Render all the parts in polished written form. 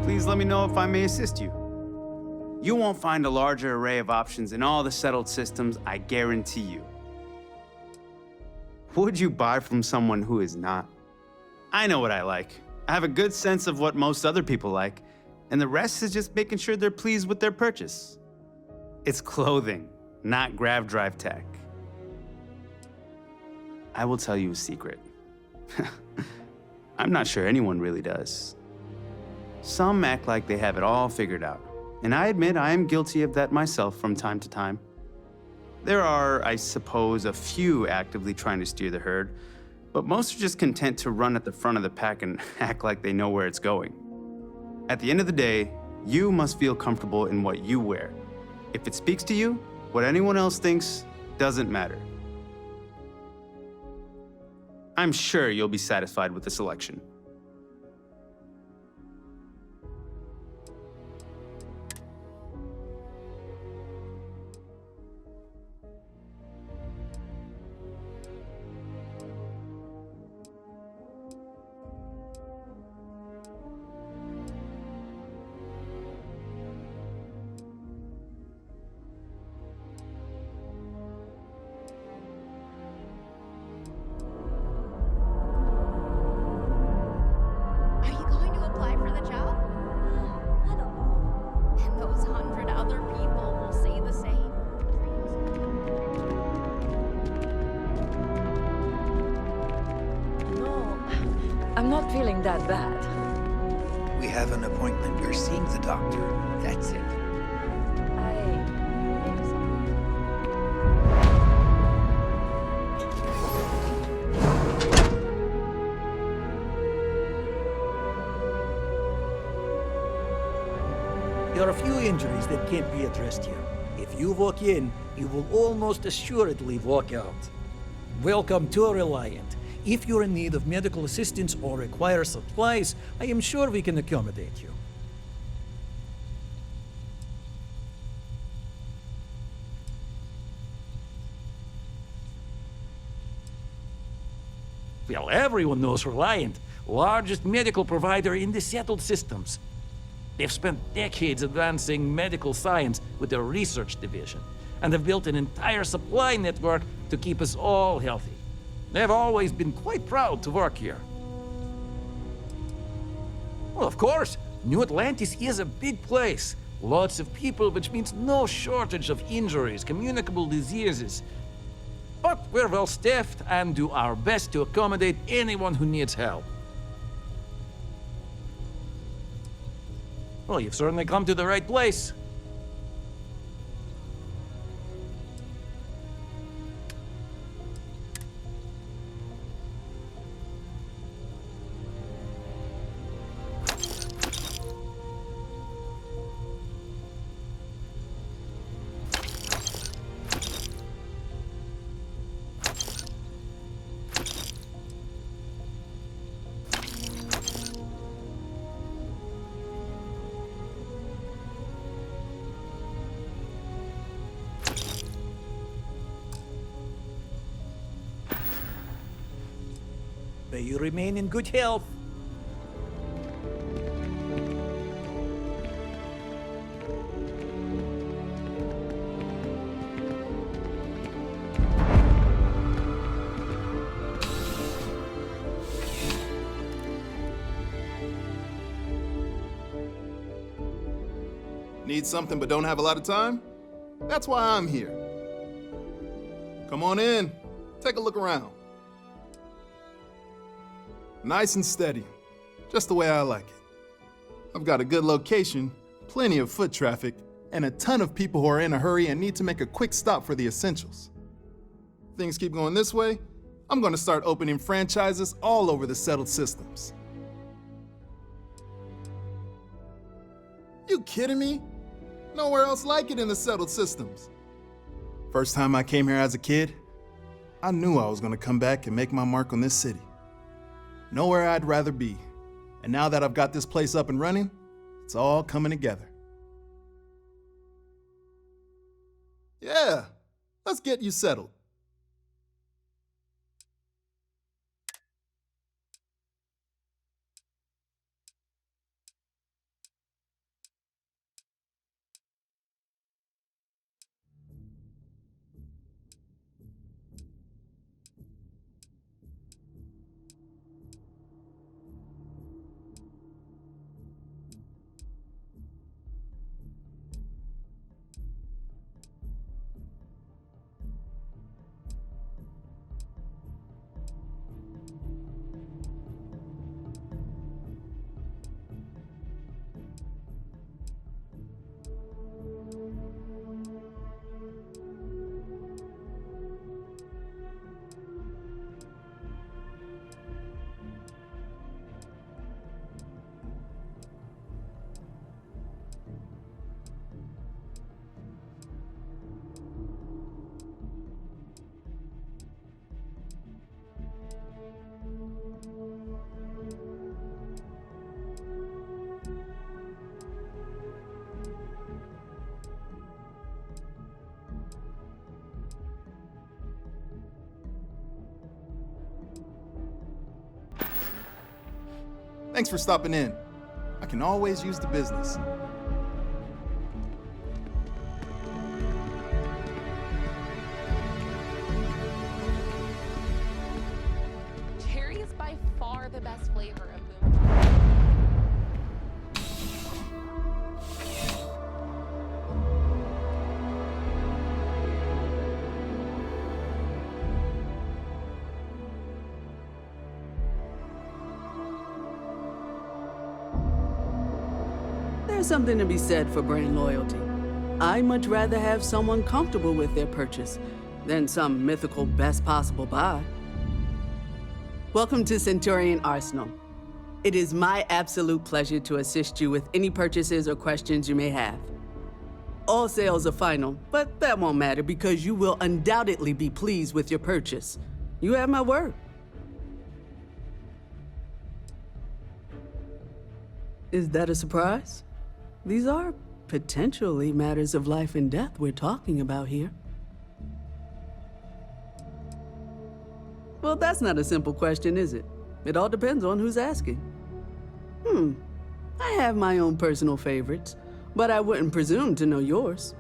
Please let me know if I may assist you. You won't find a larger array of options in all the settled systems, I guarantee you. Would you buy from someone who is not? I know what I like. I have a good sense of what most other people like, and the rest is just making sure they're pleased with their purchase. It's clothing, not grav drive tech. I will tell you a secret. I'm not sure anyone really does. Some act like they have it all figured out, and I admit I am guilty of that myself from time to time. There are, I suppose, a few actively trying to steer the herd, but most are just content to run at the front of the pack and act like they know where it's going. At the end of the day, you must feel comfortable in what you wear. If it speaks to you, what anyone else thinks doesn't matter. I'm sure you'll be satisfied with the selection. I'm not feeling that bad. We have an appointment. You're seeing the doctor. That's it. There are a few injuries that can't be addressed here. If you walk in, you will almost assuredly walk out. Welcome to Reliant. If you're in need of medical assistance or require supplies, I am sure we can accommodate you. Well, everyone knows Reliant, largest medical provider in the settled systems. They've spent decades advancing medical science with their research division, and have built an entire supply network to keep us all healthy. They've always been quite proud to work here. Well, of course, New Atlantis is a big place. Lots of people, which means no shortage of injuries, communicable diseases. But we're well staffed and do our best to accommodate anyone who needs help. Well, you've certainly come to the right place. May you remain in good health. Need something but don't have a lot of time? That's why I'm here. Come on in, take a look around. Nice and steady, just the way I like it. I've got a good location, plenty of foot traffic, and a ton of people who are in a hurry and need to make a quick stop for the essentials. Things keep going this way, I'm gonna start opening franchises all over the settled systems. You kidding me? Nowhere else like it in the settled systems. First time I came here as a kid, I knew I was gonna come back and make my mark on this city. Nowhere I'd rather be. And now that I've got this place up and running, it's all coming together. Yeah, let's get you settled. Thanks for stopping in. I can always use the business. Cherry is by far the best flavor of boom. There's something to be said for brand loyalty. I'd much rather have someone comfortable with their purchase than some mythical best possible buy. Welcome to Centurion Arsenal. It is my absolute pleasure to assist you with any purchases or questions you may have. All sales are final, but that won't matter because you will undoubtedly be pleased with your purchase. You have my word. Is that a surprise? These are potentially matters of life and death we're talking about here. Well, that's not a simple question, is it? It all depends on who's asking. I have my own personal favorites, but I wouldn't presume to know yours.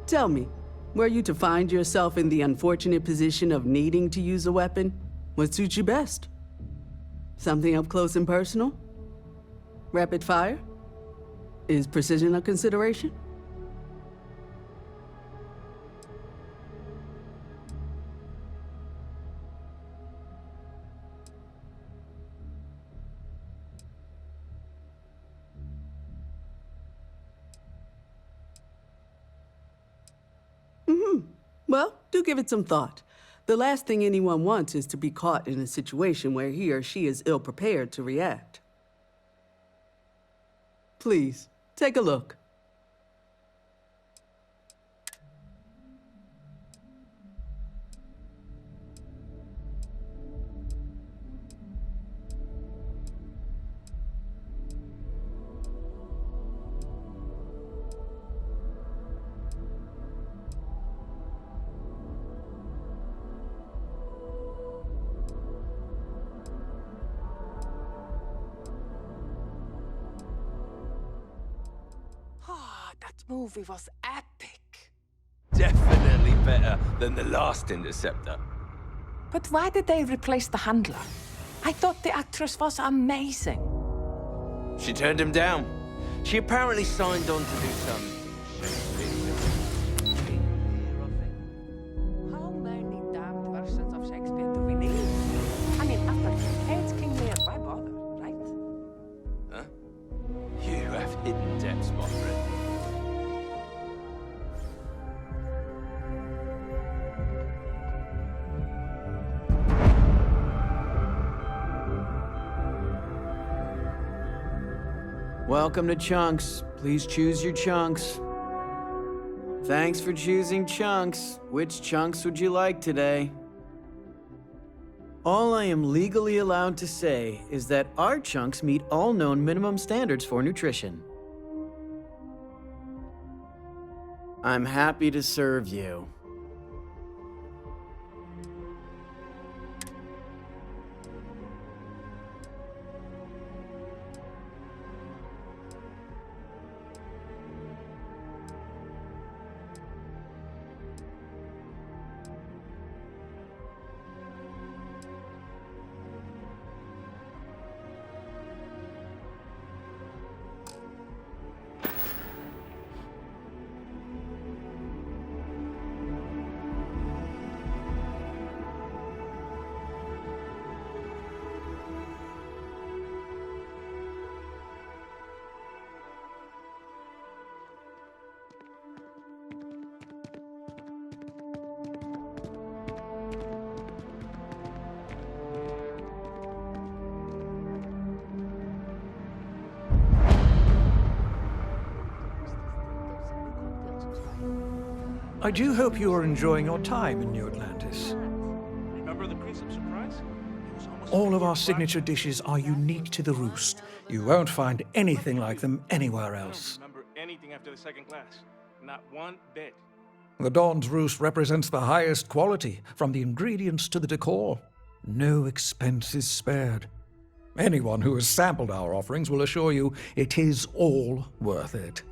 Tell me, were you to find yourself in the unfortunate position of needing to use a weapon, what suits you best? Something up close and personal? Rapid fire? Is precision a consideration? Well, do give it some thought. The last thing anyone wants is to be caught in a situation where he or she is ill-prepared to react. Please, take a look. That movie was epic. Definitely better than the last Interceptor. But why did they replace the handler? I thought the actress was amazing. She turned him down. She apparently signed on to do some How many damned versions of Shakespeare do we need? I mean, after Kate's King Lear, why bother, right? Huh? You have hidden depths, my friend. Welcome to Chunks. Please choose your chunks. Thanks for choosing Chunks. Which chunks would you like today? All I am legally allowed to say is that our chunks meet all known minimum standards for nutrition. I'm happy to serve you. I do hope you are enjoying your time in New Atlantis. Remember the Prince of Surprise? All of our signature dishes are unique to the Roost. You won't find anything like them anywhere else. Remember anything after the second class? Not one bit. The Dawn's Roost represents the highest quality, from the ingredients to the decor. No expense is spared. Anyone who has sampled our offerings will assure you it is all worth it.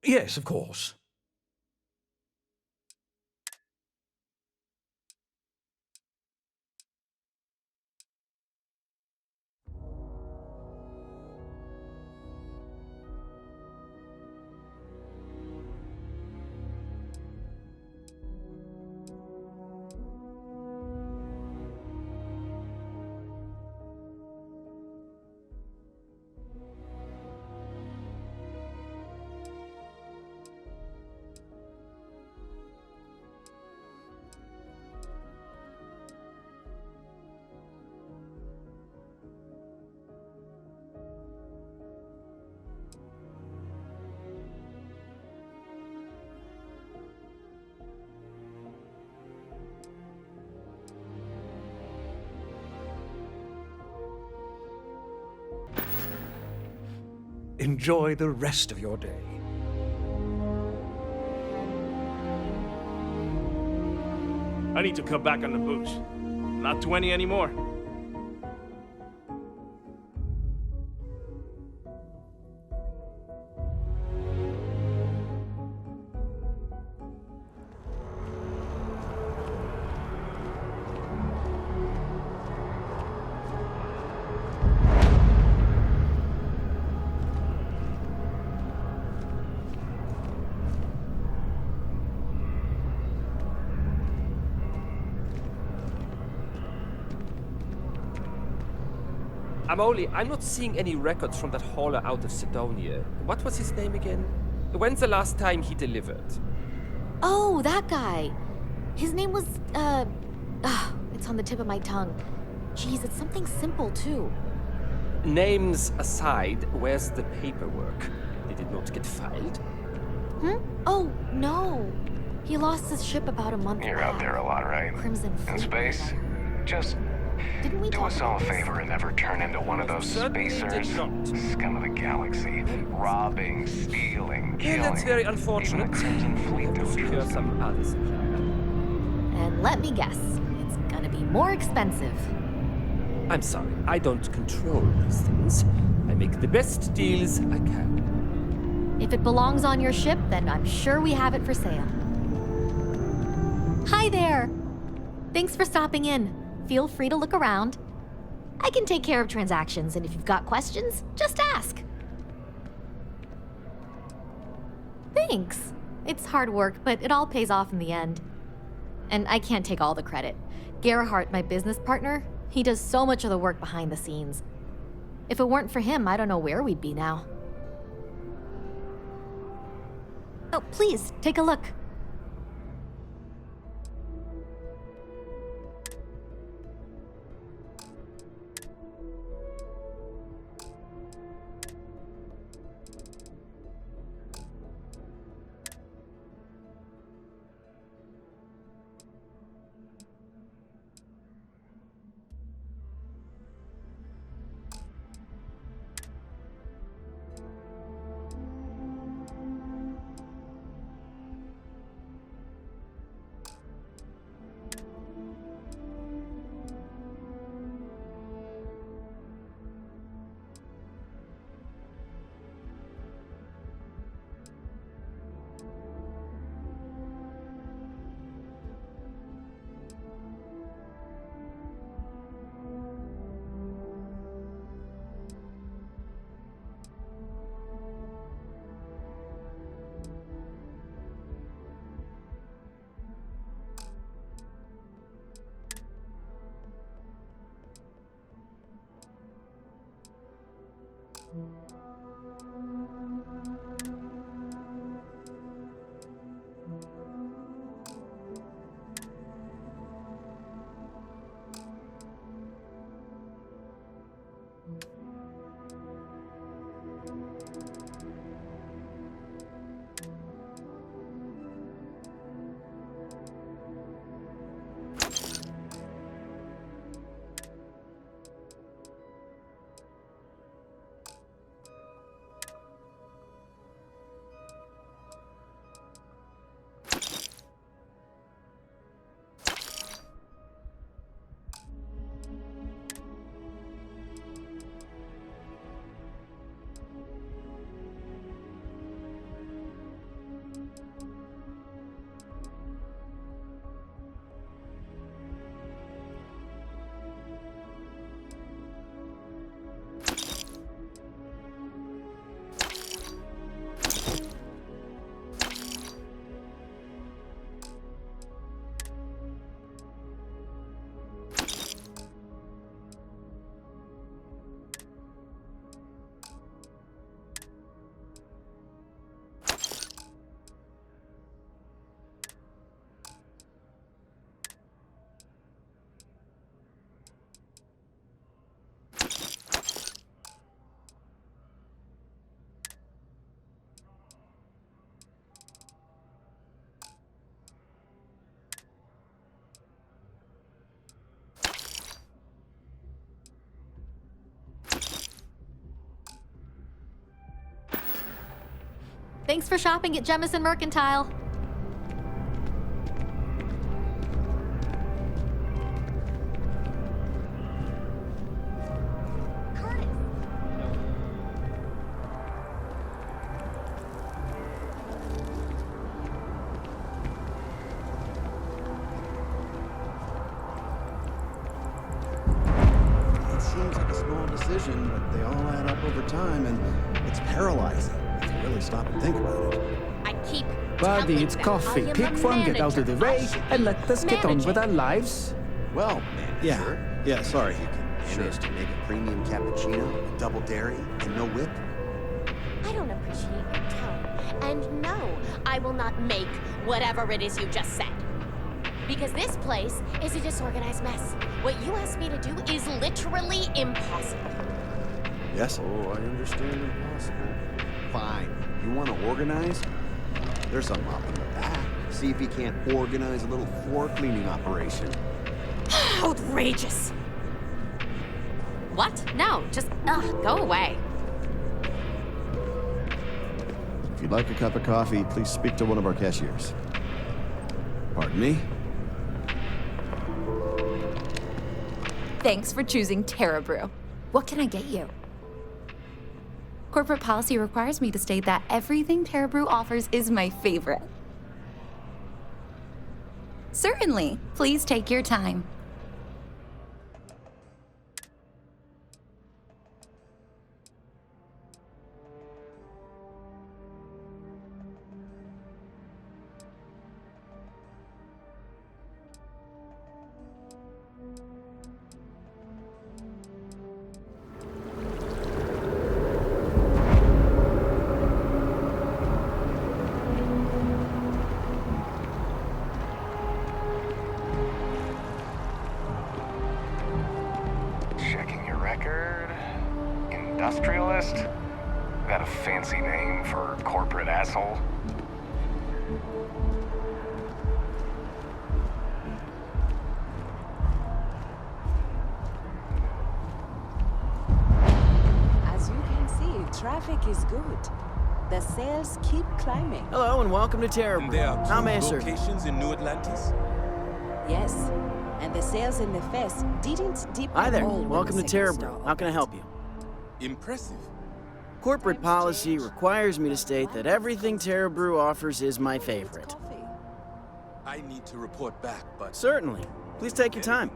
Yes, of course. Enjoy the rest of your day. I need to cut back on the booze. Not 20 anymore. I'm not seeing any records from that hauler out of Sidonia. What was his name again? When's the last time he delivered? Oh, that guy. His name was, it's on the tip of my tongue. Geez, it's something simple, too. Names aside, where's the paperwork? Did it not get filed? Oh, no. He lost his ship about a month ago. You're out there a lot, right? Crimson In space? Just Didn't we do us all a favor and never turn into one of those spacers. Scum of the galaxy. Robbing, stealing, killing. Well, that's very unfortunate. We have to secure some other supply. And let me guess, it's gonna be more expensive. I'm sorry, I don't control these things. I make the best deals I can. If it belongs on your ship, then I'm sure we have it for sale. Hi there! Thanks for stopping in. Feel free to look around. I can take care of transactions, and if you've got questions, just ask. Thanks. It's hard work, but it all pays off in the end. And I can't take all the credit. Gerhardt, my business partner, he does so much of the work behind the scenes. If it weren't for him, I don't know where we'd be now. Oh, please, take a look. Thanks for shopping at Jemison Mercantile. It seems like a small decision, but they all add up over time, and it's paralyzing if you really stop and think about it. I keep Buddy, it's coffee. Pick one, get out of the way, and let us get on with our lives. Well, yeah, sorry. You can manage to make a premium cappuccino, a double dairy, and no whip? I don't appreciate your tone. And no, I will not make whatever it is you just said. Because this place is a disorganized mess. What you asked me to do is literally impossible. Yes, oh, I understand impossible. Fine. You want to organize? There's something up in the back. See if you can't organize a little floor cleaning operation. Outrageous. What? No, just, go away. If you'd like a cup of coffee, please speak to one of our cashiers. Pardon me? Thanks for choosing Terra Brew. What can I get you? Corporate policy requires me to state that everything Terra Brew offers is my favorite. Certainly. Please take your time. Checking your record. Industrialist? That a fancy name for corporate asshole? As you can see, traffic is good. The sales keep climbing. Hello and welcome to Terra Brew. There are How two may I serve you? locations in New Atlantis? Yes, and the sales in the fest didn't dip Hi there. at all when Welcome the to second Terra store Brew. How can I help you? Impressive. Corporate policy requires me to state that everything Terra Brew offers is my favorite. I need to report back, but... Certainly. Please take your time.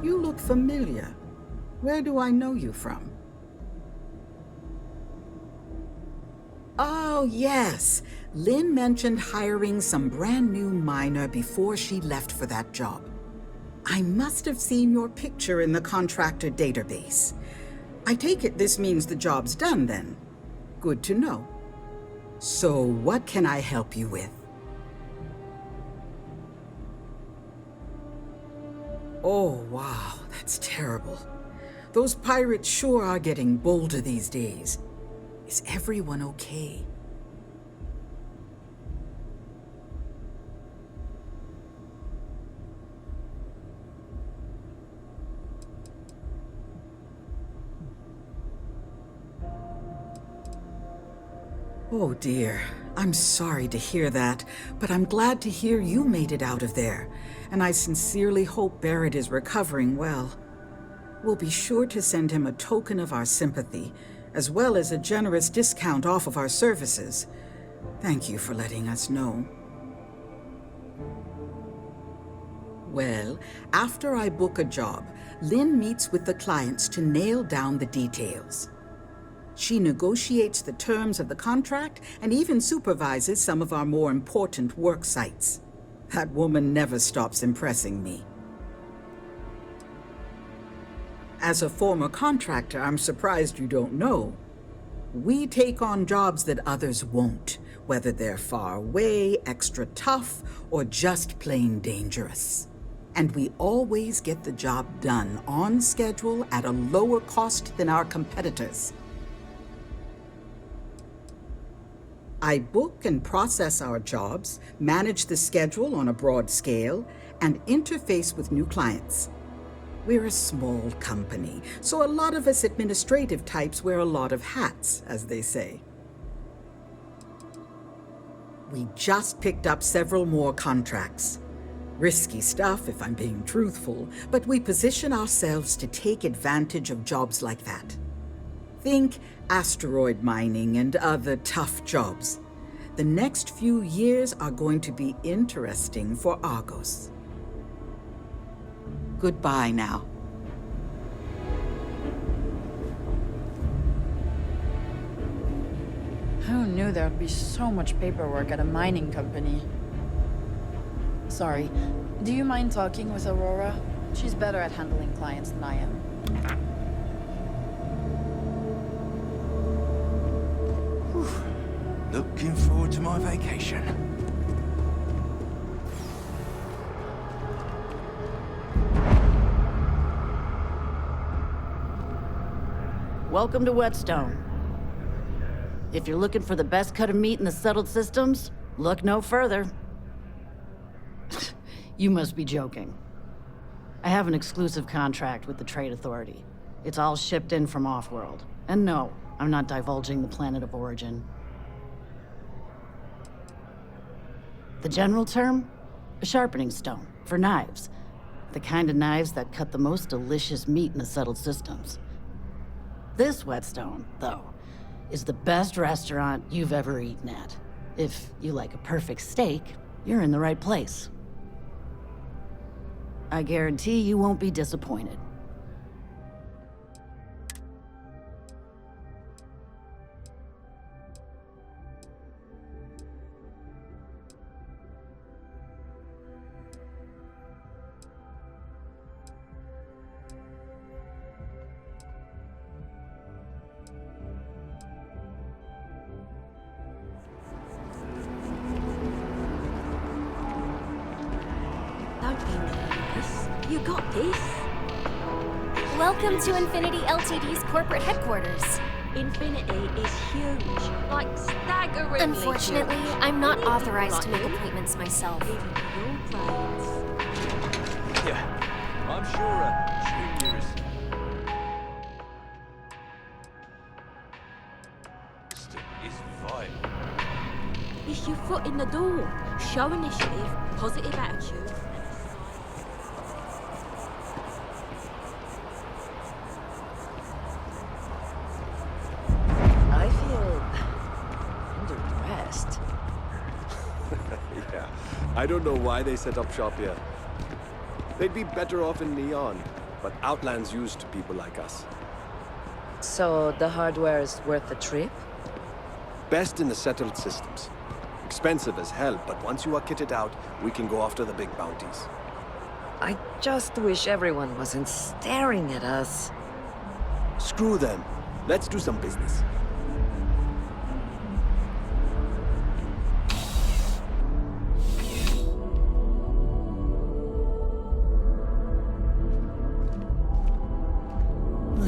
You look familiar. Where do I know you from? Oh, yes. Lynn mentioned hiring some brand new miner before she left for that job. I must have seen your picture in the contractor database. I take it this means the job's done then. Good to know. So what can I help you with? Oh, wow, that's terrible. Those pirates sure are getting bolder these days. Is everyone okay? Oh dear, I'm sorry to hear that, but I'm glad to hear you made it out of there, and I sincerely hope Barrett is recovering well. We'll be sure to send him a token of our sympathy, as well as a generous discount off of our services. Thank you for letting us know. Well, after I book a job, Lynn meets with the clients to nail down the details. She negotiates the terms of the contract and even supervises some of our more important work sites. That woman never stops impressing me. As a former contractor, I'm surprised you don't know. We take on jobs that others won't, whether they're far away, extra tough, or just plain dangerous. And we always get the job done on schedule at a lower cost than our competitors. I book and process our jobs, manage the schedule on a broad scale, and interface with new clients. We're a small company, so a lot of us administrative types wear a lot of hats, as they say. We just picked up several more contracts. Risky stuff, if I'm being truthful, but we position ourselves to take advantage of jobs like that. Think asteroid mining and other tough jobs. The next few years are going to be interesting for Argos. Goodbye now. Who knew there'd be so much paperwork at a mining company? Sorry, do you mind talking with Aurora? She's better at handling clients than I am. Looking forward to my vacation. Welcome to Whetstone. If you're looking for the best cut of meat in the settled systems, look no further. You must be joking. I have an exclusive contract with the Trade Authority. It's all shipped in from off-world. And no, I'm not divulging the planet of origin. The general term? A sharpening stone, for knives. The kind of knives that cut the most delicious meat in the settled systems. This Whetstone, though, is the best restaurant you've ever eaten at. If you like a perfect steak, you're in the right place. I guarantee you won't be disappointed. You got this? Welcome to Infinity Ltd's corporate headquarters. Infinity is huge, like staggeringly Unfortunately, huge. I'm not authorized to make appointments myself. Yeah, I'm sure Junior is vital. It's your foot in the door. Show initiative, positive attitude. I feel underdressed. Yeah, I don't know why they set up shop here. They'd be better off in Neon, but Outland's used to people like us. So the hardware is worth the trip? Best in the settled systems. Expensive as hell, but once you are kitted out, we can go after the big bounties. I just wish everyone wasn't staring at us. Screw them. Let's do some business.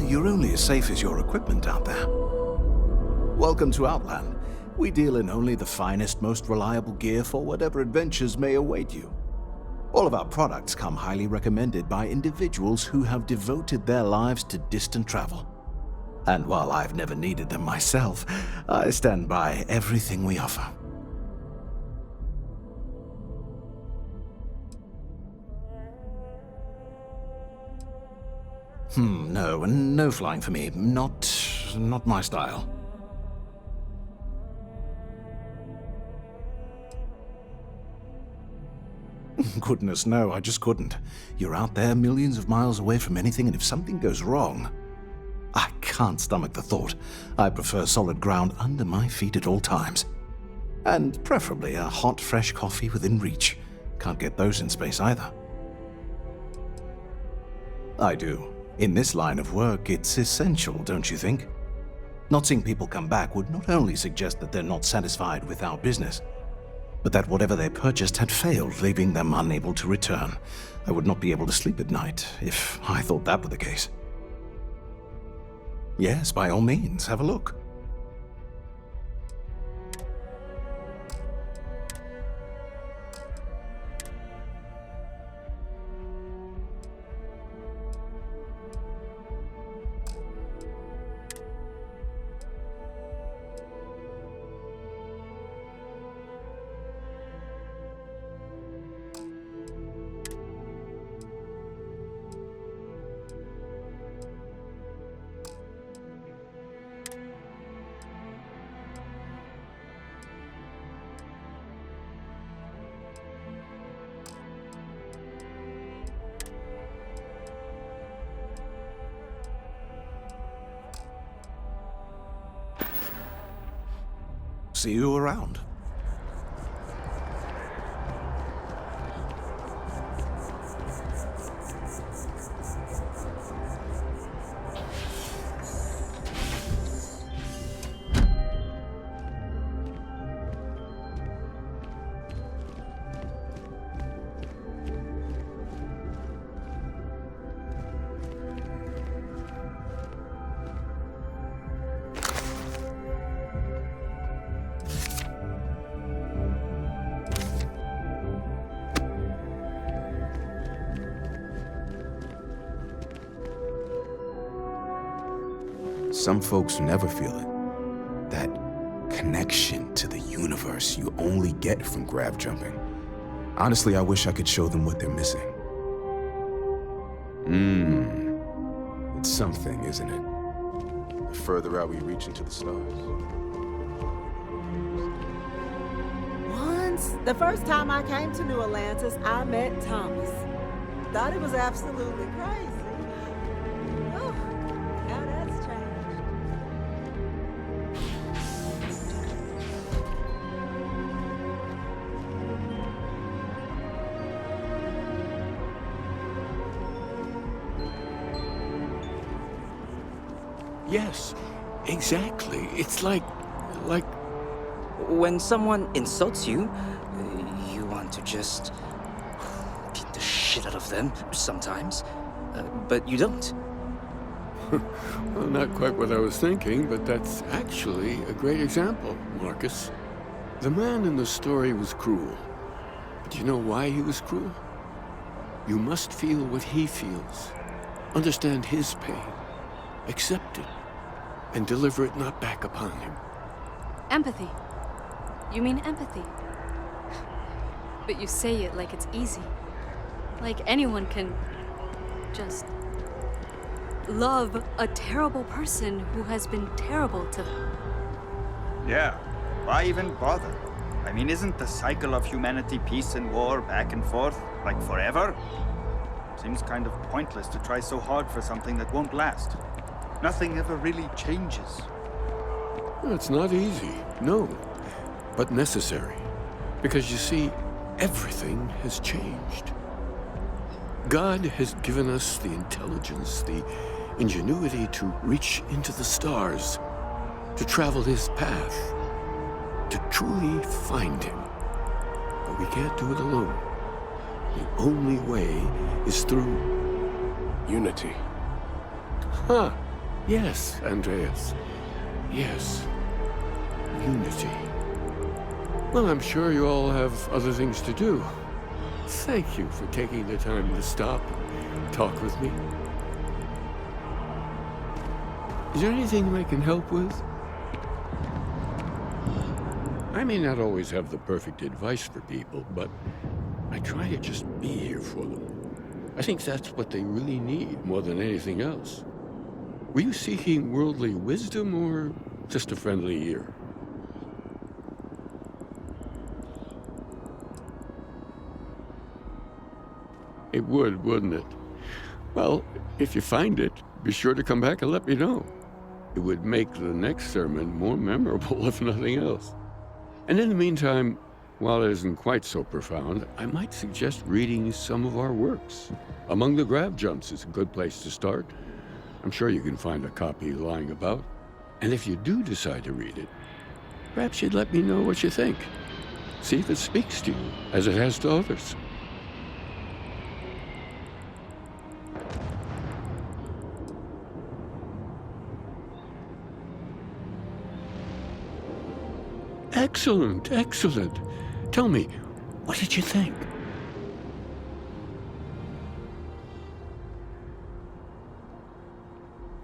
You're only as safe as your equipment out there. Welcome to Outland. We deal in only the finest, most reliable gear for whatever adventures may await you. All of our products come highly recommended by individuals who have devoted their lives to distant travel. And while I've never needed them myself, I stand by everything we offer. No, no flying for me. Not my style. Goodness, no, I just couldn't. You're out there millions of miles away from anything, and if something goes wrong, I can't stomach the thought. I prefer solid ground under my feet at all times. And preferably a hot, fresh coffee within reach. Can't get those in space either. I do. In this line of work, it's essential, don't you think? Not seeing people come back would not only suggest that they're not satisfied with our business, but that whatever they purchased had failed, leaving them unable to return. I would not be able to sleep at night if I thought that were the case. Yes, by all means, have a look. See you around. Some folks never feel it. That connection to the universe you only get from grav jumping. Honestly, I wish I could show them what they're missing. It's something, isn't it? The further out we reach into the stars. Once, the first time I came to New Atlantis, I met Thomas. Thought it was absolutely crazy. Oh, now that's changed. Yes, exactly. It's like... When someone insults you, you want to just beat the shit out of them sometimes, but you don't. Well, not quite what I was thinking, but that's actually a great example, Marcus. The man in the story was cruel. But you know why he was cruel? You must feel what he feels. Understand his pain. Accept it. And deliver it not back upon him. Empathy. You mean empathy. But you say it like it's easy. Like anyone can just love a terrible person who has been terrible to them. Yeah, why even bother? I mean, isn't the cycle of humanity peace and war back and forth, like forever? Seems kind of pointless to try so hard for something that won't last. Nothing ever really changes. It's not easy, no, but necessary. Because you see, everything has changed. God has given us the intelligence, the ingenuity to reach into the stars, to travel his path, to truly find him. But we can't do it alone. The only way is through unity. Huh. Yes, Andreas. Yes. Unity. Well, I'm sure you all have other things to do. Thank you for taking the time to stop and talk with me. Is there anything I can help with? I may not always have the perfect advice for people, but I try to just be here for them. I think that's what they really need more than anything else. Were you seeking worldly wisdom or just a friendly ear? It would, wouldn't it? Well, if you find it, be sure to come back and let me know. It would make the next sermon more memorable, if nothing else. And in the meantime, while it isn't quite so profound, I might suggest reading some of our works. Among the Grab Jumps is a good place to start. I'm sure you can find a copy lying about. And if you do decide to read it, perhaps you'd let me know what you think. See if it speaks to you, as it has to others. Excellent, excellent. Tell me, what did you think?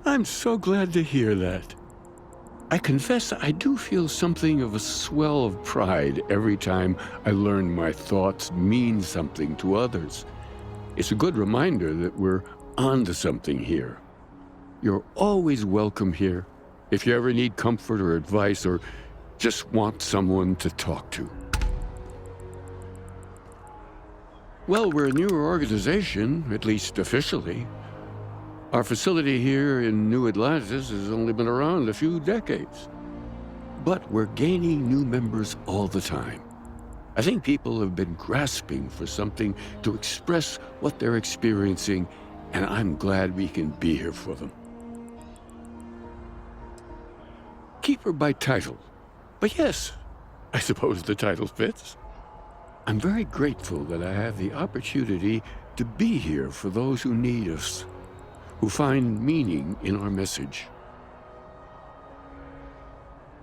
I'm so glad to hear that. I confess I do feel something of a swell of pride every time I learn my thoughts mean something to others. It's a good reminder that we're onto something here. You're always welcome here if you ever need comfort or advice or just want someone to talk to. Well, we're a newer organization, at least officially. Our facility here in New Atlantis has only been around a few decades. But we're gaining new members all the time. I think people have been grasping for something to express what they're experiencing, and I'm glad we can be here for them. Keeper by title. But yes, I suppose the title fits. I'm very grateful that I have the opportunity to be here for those who need us, who find meaning in our message.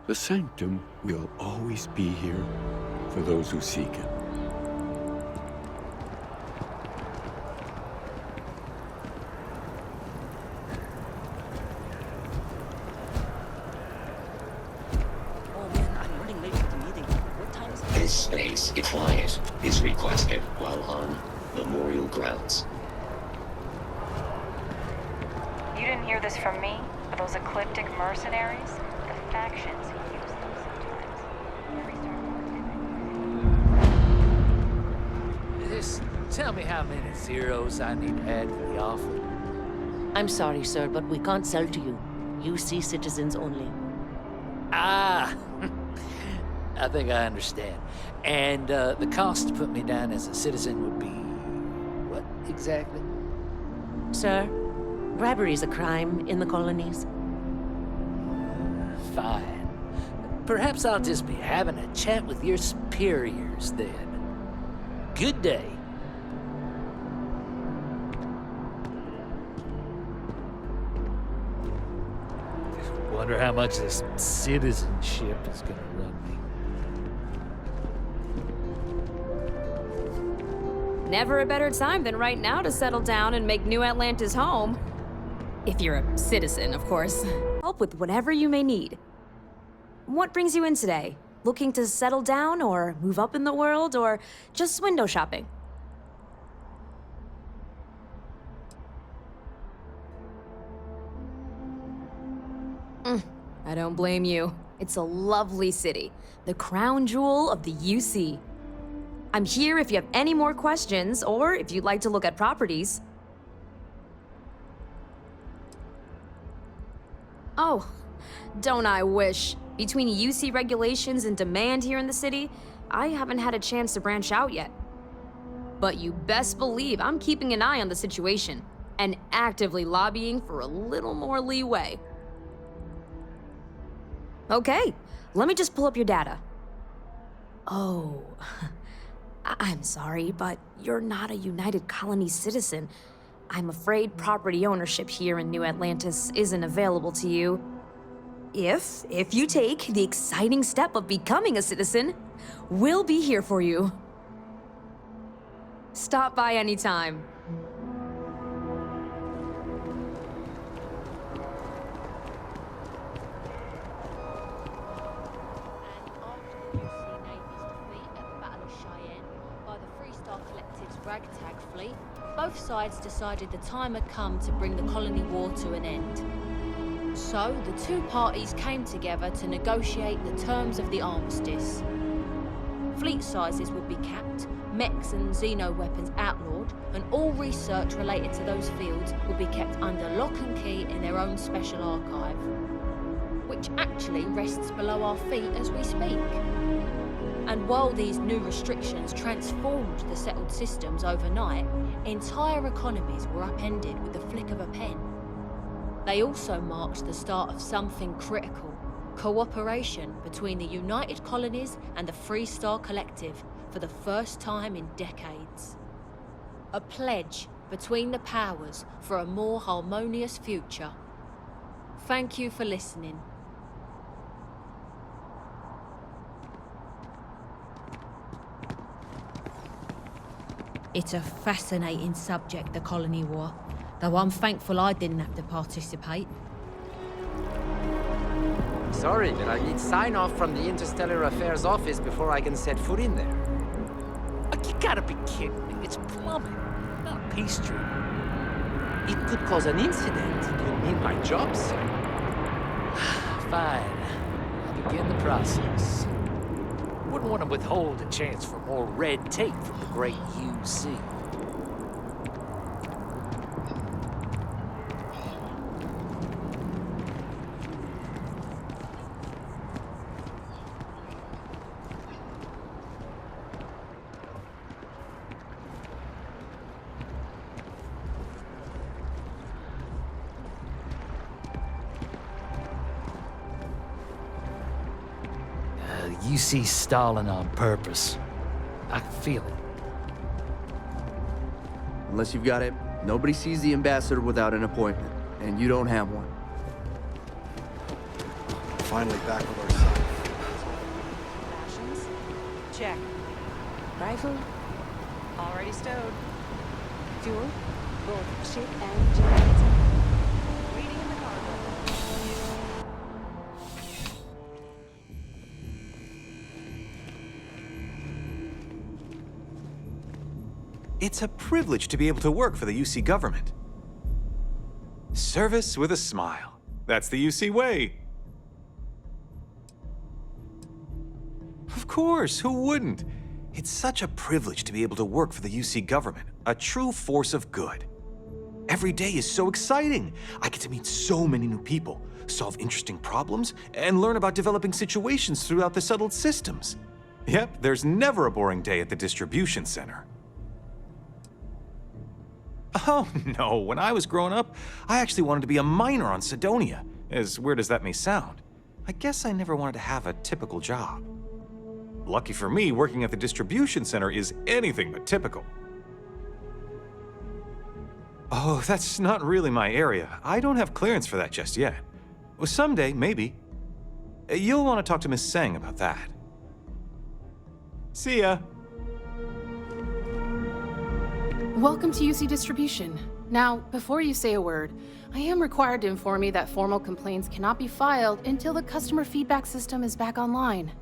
The sanctum will always be here for those who seek it. This space, if quiet, is requested while on memorial grounds. You didn't hear this from me, but those ecliptic mercenaries? The factions who use them sometimes. Just tell me how many zeros I need to add to the offer. I'm sorry, sir, but we can't sell to you. UC citizens only. Ah, I think I understand. And the cost to put me down as a citizen would be what exactly? Sir, bribery is a crime in the colonies. Fine. Perhaps I'll just be having a chat with your superiors then. Good day. Wonder how much this citizenship is gonna run me. Never a better time than right now to settle down and make New Atlantis home. If you're a citizen, of course. Help with whatever you may need. What brings you in today? Looking to settle down or move up in the world or just window shopping? I don't blame you. It's a lovely city, the crown jewel of the UC. I'm here if you have any more questions or if you'd like to look at properties. Oh, don't I wish. Between UC regulations and demand here in the city, I haven't had a chance to branch out yet. But you best believe I'm keeping an eye on the situation and actively lobbying for a little more leeway. Okay, let me just pull up your data. Oh, I'm sorry, but you're not a United Colony citizen. I'm afraid property ownership here in New Atlantis isn't available to you. If you take the exciting step of becoming a citizen, we'll be here for you. Stop by anytime. Collected ragtag fleet, both sides decided the time had come to bring the colony war to an end. So, the two parties came together to negotiate the terms of the armistice. Fleet sizes would be capped, mechs and xeno-weapons outlawed, and all research related to those fields would be kept under lock and key in their own special archive, which actually rests below our feet as we speak. And while these new restrictions transformed the settled systems overnight, entire economies were upended with the flick of a pen. They also marked the start of something critical: cooperation between the United Colonies and the Free Star Collective for the first time in decades. A pledge between the powers for a more harmonious future. Thank you for listening. It's a fascinating subject, the colony war, though I'm thankful I didn't have to participate. Sorry, but I need sign-off from the Interstellar Affairs office before I can set foot in there. You gotta be kidding me. It's plumbing, not pastry. It could cause an incident. You'll need my job, sir. Fine. I'll begin the process. Wouldn't want to withhold a chance for more red tape from the great UC. You see Stalin on purpose. I can feel it. Unless you've got it, nobody sees the ambassador without an appointment, and you don't have one. Finally back with our son. Rations? Check. Rifle? Already stowed. Fuel? Both ship and generator. Waiting in the cargo. It's a privilege to be able to work for the UC government. Service with a smile. That's the UC way. Of course, who wouldn't? It's such a privilege to be able to work for the UC government, a true force of good. Every day is so exciting. I get to meet so many new people, solve interesting problems, and learn about developing situations throughout the settled systems. Yep, there's never a boring day at the distribution center. Oh, no. When I was growing up, I actually wanted to be a miner on Cydonia. As weird as that may sound. I guess I never wanted to have a typical job. Lucky for me, working at the distribution center is anything but typical. Oh, that's not really my area. I don't have clearance for that just yet. Well, someday, maybe. You'll want to talk to Miss Sang about that. See ya. Welcome to UC Distribution. Now, before you say a word, I am required to inform you that formal complaints cannot be filed until the customer feedback system is back online.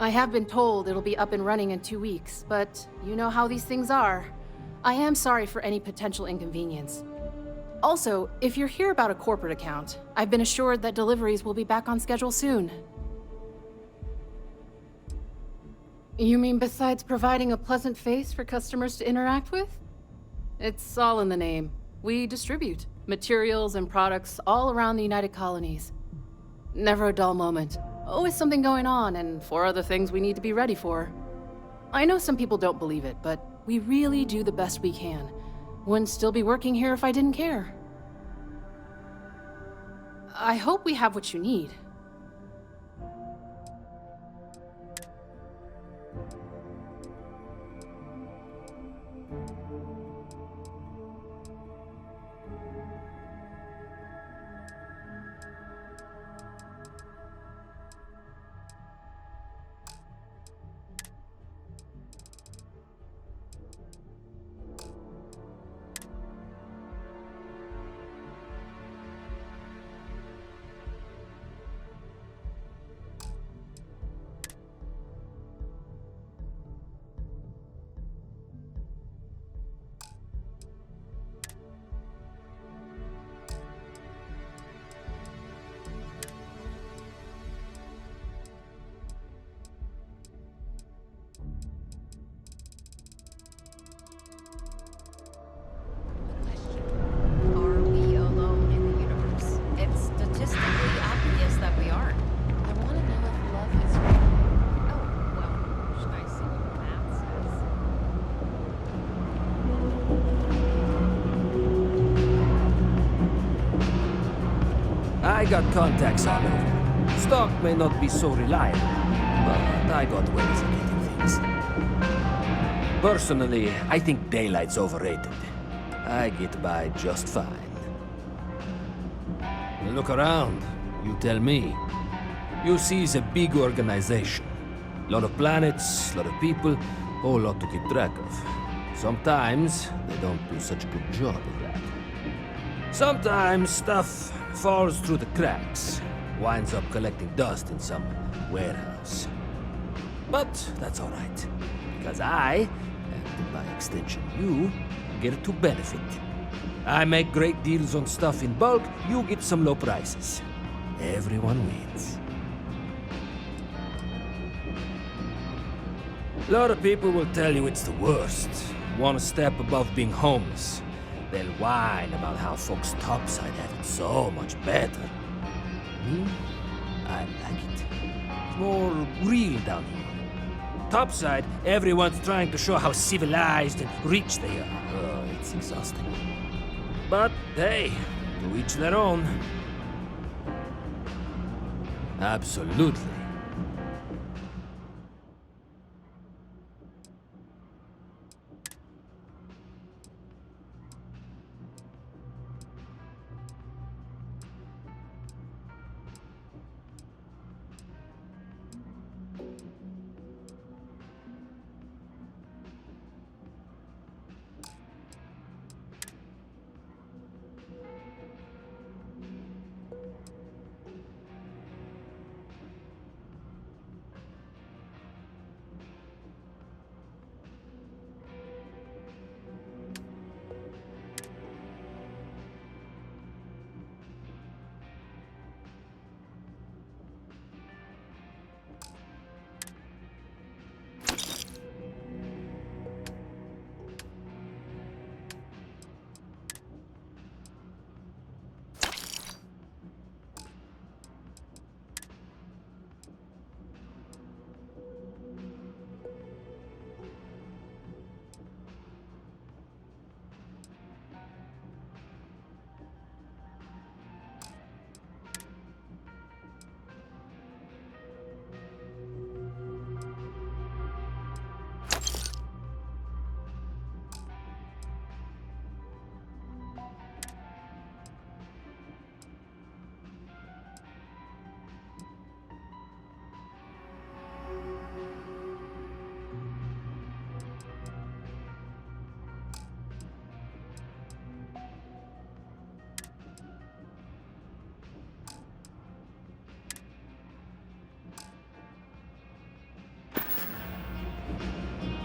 I have been told it'll be up and running in 2 weeks, but you know how these things are. I am sorry for any potential inconvenience. Also, if you're here about a corporate account, I've been assured that deliveries will be back on schedule soon. You mean besides providing a pleasant face for customers to interact with? It's all in the name. We distribute materials and products all around the United Colonies. Never a dull moment. Always something going on and 4 other things we need to be ready for. I know some people don't believe it, but we really do the best we can. Wouldn't still be working here if I didn't care. I hope we have what you need. I got contacts all over. Stock may not be so reliable, but I got ways of getting things. Personally, I think daylight's overrated. I get by just fine. Look around. You tell me. UC is a big organization. Lot of planets, lot of people, whole lot to keep track of. Sometimes they don't do such a good job of that. Sometimes stuff falls through the cracks, winds up collecting dust in some warehouse. But that's all right, because I, and by extension you, get to benefit. I make great deals on stuff in bulk, you get some low prices. Everyone wins. A lot of people will tell you it's the worst. One step above being homeless. They'll whine about how folks topside have it so much better. Me? I like it. It's more real down here. Topside, everyone's trying to show how civilized and rich they are. Oh, it's exhausting. But hey, to each their own. Absolutely.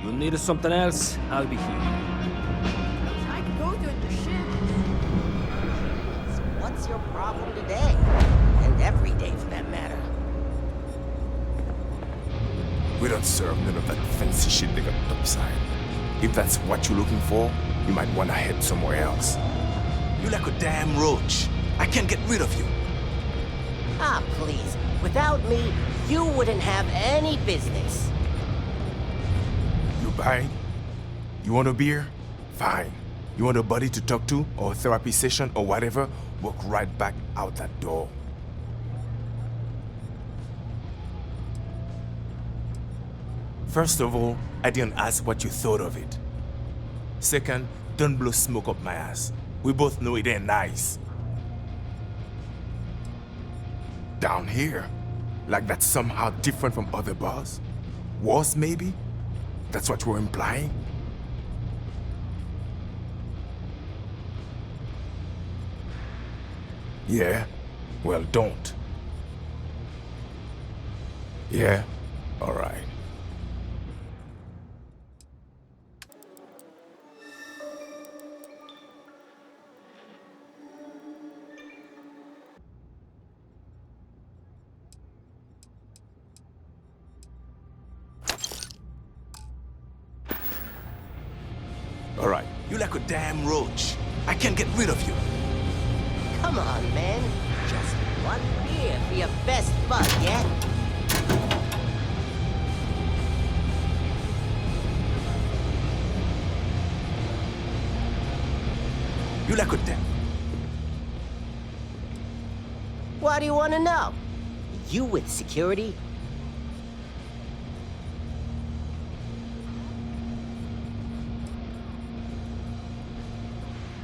You need something else? I'll be here. I could go through the ship. So what's your problem today? And every day for that matter. We don't serve none of that fancy shit they got upside. If that's what you're looking for, you might want to head somewhere else. You're like a damn roach. I can't get rid of you. Ah, please. Without me, you wouldn't have any business. You buying? You want a beer? Fine. You want a buddy to talk to, or a therapy session, or whatever? Walk right back out that door. First of all, I didn't ask what you thought of it. Second, don't blow smoke up my ass. We both know it ain't nice. Down here? Like that's somehow different from other bars? Worse, maybe? That's what we're implying? Yeah? Well, don't. Yeah? All right. All right. You're like a damn roach. I can't get rid of you. Come on, man. Just one beer for your best bud, yeah? You like a damn... Why do you want to know? You with security?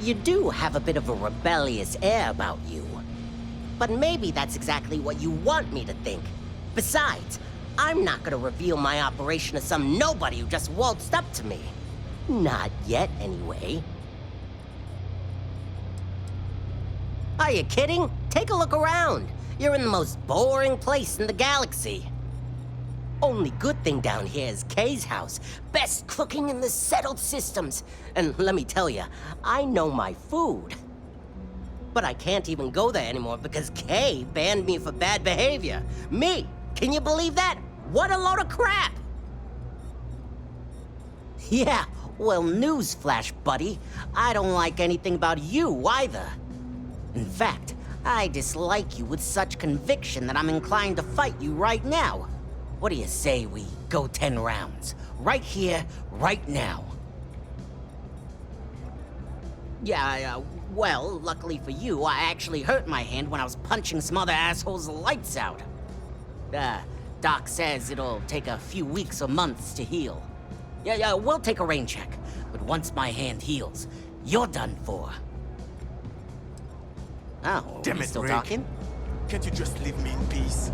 You do have a bit of a rebellious air about you. But maybe that's exactly what you want me to think. Besides, I'm not gonna reveal my operation to some nobody who just waltzed up to me. Not yet, anyway. Are you kidding? Take a look around. You're in the most boring place in the galaxy. Only good thing down here is Kay's house. Best cooking in the settled systems. And let me tell you, I know my food. But I can't even go there anymore because Kay banned me for bad behavior. Me! Can you believe that? What a load of crap! Yeah, well, newsflash, buddy. I don't like anything about you either. In fact, I dislike you with such conviction that I'm inclined to fight you right now. What do you say we go 10 rounds? Right here, right now. Yeah, well, luckily for you, I actually hurt my hand when I was punching some other assholes' lights out. Doc says it'll take a few weeks or months to heal. Yeah, we'll take a rain check. But once my hand heals, you're done for. Oh, Damn are we it, still Rick. talking? Can't you just leave me in peace?